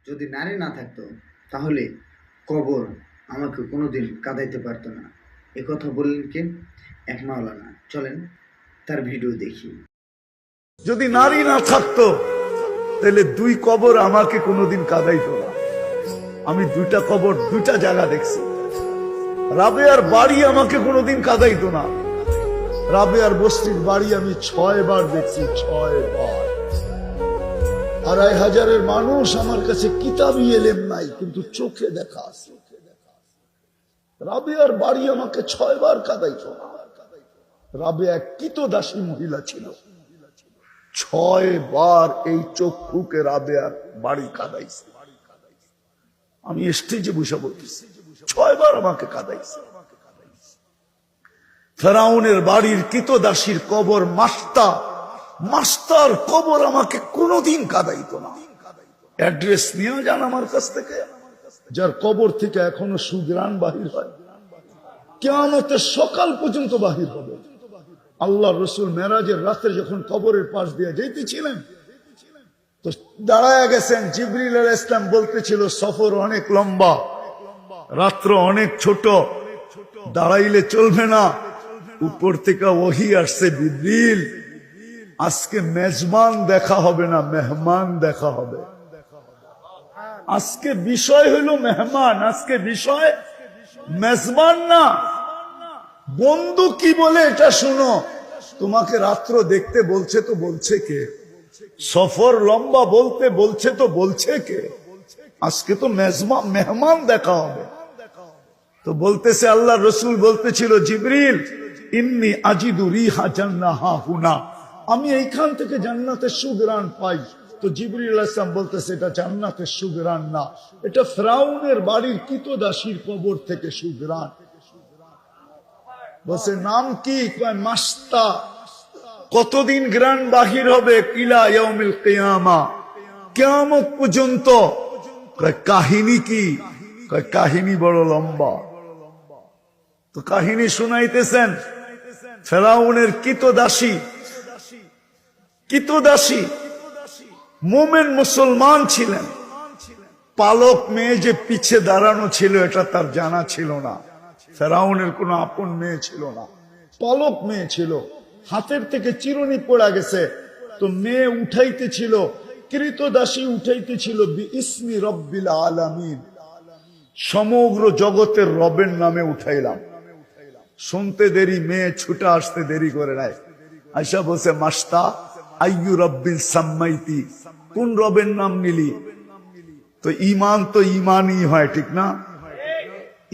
যদি নারী না থাকতো তাহলে কবর আমাকে কোনোদিন কাঁদাইতে পারতো না। একথা বললেন কে? এক মাওলানা। চলেন তার ভিডিও দেখি। যদি নারী না থাকতো তাহলে দুই কবর আমাকে কোনোদিন কাঁদাইতো না। আমি দুইটা কবর দুইটা জায়গা দেখছি। রাবেয়ার বাড়ি আমাকে কোনোদিন কাঁদাইতো না। রাবেয়ার বস্তির বাড়ি আমি 6 বার দেখছি, 6 বার। 2,500 মানুষ আমার কাছে কিতাবি এলেম নাই, কিন্তু চোখে দেখা আছে। রাবেয়ার বাড়ি আমাকে 6 বার কাঁদাইতো না। রাবেয়া কিতদাসী মহিলা ছিল। 6 বার এই চক্ষুকে রাবেয়ার বাড়ি কাঁদাইছে। আমি স্টেজে বসে বলতেছি, 6 বার আমাকে কাঁদাইছে। ফেরাউনের বাড়ির কিতদাসীর কবর মাস্টার কবর আমাকে কোনোদিন কাঁদাইতো না। অ্যাড্রেস নিয়ে যান আমার কাছ থেকে, যার কবর থেকে এখনো সুঘ্রাণ বাহির হয়, কিয়ামতের সকাল পর্যন্ত বাহির হবে। আল্লাহ রসুল মেরাজের রাতে যখন কবরের পাশ দিয়ে যেতেছিলেন তো দাঁড়ায় গেছেন। জিবরিল আলাইহিস সালাম বলতেছিল সফর অনেক লম্বা, রাত্র অনেক ছোট, দাঁড়াইলে চলবে না। উপর থেকে ওহী আসছে, জিবরিল আজকে মেজবান দেখা হবে না, মেহমান দেখা হবে। আজকে বিষয় হলো মেহমান, আজকে বিষয় মেজবান না। বন্ধু কি বলে এটা শুনো। তোমাকে রাত্র দেখতে বলছে তো বলছে কে? সফর লম্বা বলতে বলছে তো বলছে কে? আজকে তো মেহমান দেখা হবে। তো বলতেছে আল্লাহ রসুল বলতেছিল, জিবরিল ইন্নী আজিদু রিহা জান্নাহা হুনা, আমি এইখান থেকে জান্নাতের সুঘ্রাণ পাই। তো জিবরিল আলাইহিস সালাম বলতেছে এটা জান্নাতের সুঘ্রাণ না, এটা ফিরআউনের বাড়ির কিতদাসীর কবর থেকে সুঘ্রাণ। বলছে নাম কি? কয় মাস্তা। কতদিন গ্রান বাহির হবে? কিলা ইয়াউমিল কিয়ামা, কিয়ামত পর্যন্ত। কয় কাহিনী কি? কয় কাহিনী বড় লম্বা। তো কাহিনী শুনাইতেছেন। ফেরাউনের কিতদাসী মোমেন মুসলমান ছিলেন। পালক মেয়ে যে পিছে দাঁড়ানো ছিল এটা তার জানা ছিল না। ফেরাউনের কোনো আপন মেয়ে ছিল না, পালক মেয়ে ছিল। হাতের থেকে চিরুনি পড়া গেছে, তো মেয়ে উঠাইতেছিল, কৃতদাসী উঠাইতেছিল বিইসমি রব্বিল আলামিন, সমগ্র জগতের রবের নামে উঠাইলাম। শুনতে দেরি, মেয়ে ছুটে আসতে দেরি করে নাই। আয়সা বলছে মাস্তা আইয়ু রব্বিল সাম্মাইতি, কোন রবের নাম নিলি? তো ইমান তো ইমানই হয়, ঠিক না?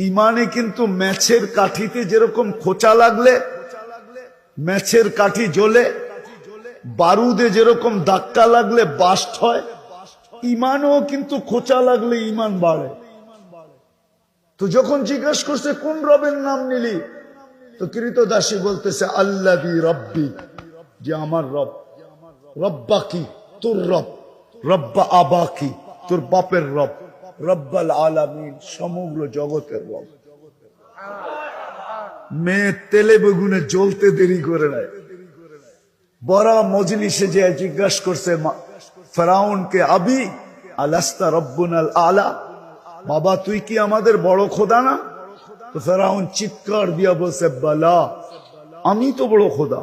ইমানে কিন্তু ম্যাচের কাঠিতে যেরকম খোঁচা লাগলে ম্যাচের কাঠি জ্বলে, বারুদে যেরকম ধাক্কা লাগলে বাস্ট হয়, ইমানও কিন্তু খোঁচা লাগলে ইমান বাড়ে। তো যখন জিজ্ঞাসা করছে কোন রবের নাম নিলি, তো কৃতদাসী বলতেছে আল্লাযী রব্বি, যে আমার রব। রব্বা কি? তোর রব। রব্বা আবা কি? তোর বাপের রব। রব্বাল আলামিন, সমগ্র জগতের রব। মেয়ে তেলে বেগুনে জ্বলতে দেরি করে নাই। বড় মজলিসে যে জিজ্ঞাসা করছে ফেরাউনকে, আবি আলাস্তা রব্বুনাল আলা, বাবা তুই কি আমাদের বড় খোদা না? তো ফেরাউন চিৎকার দিয়া বলছে বালা, আমি তো বড় খোদা।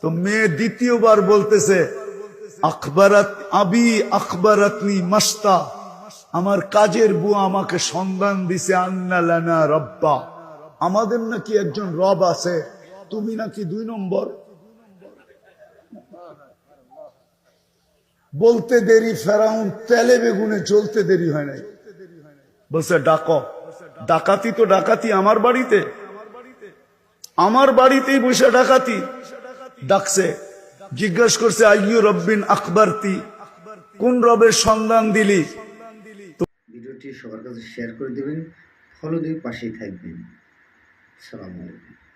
তো মেয়ে দ্বিতীয়বার বলতেছে আখবারাতনি মাস্তা, আমার কাজের বুয়া আমাকে সন্ধান দিছে আন্না লানা রব্বা, আমাদের নাকি একজন রব আছে, তুমি নাকি 2 নম্বর। বলতে দেরি, ফেরাউন তেলে বেগুনে জ্বলতে দেরি হয় নাই। বলছে ডাকো। ডাকাতি তো ডাকাতি আমার বাড়িতে, আমার বাড়িতেই বসে ডাকাতি। ডাকছে, জিজ্ঞাসা করছে আইয়ু রব্বিন আখবারতি, কোন রবের সন্ধান দিলি? ভিডিওটি সবার কাছে শেয়ার করে দিবেন, ফলো দিয়ে পাশেই থাকবেন। আসসালামু আলাইকুম।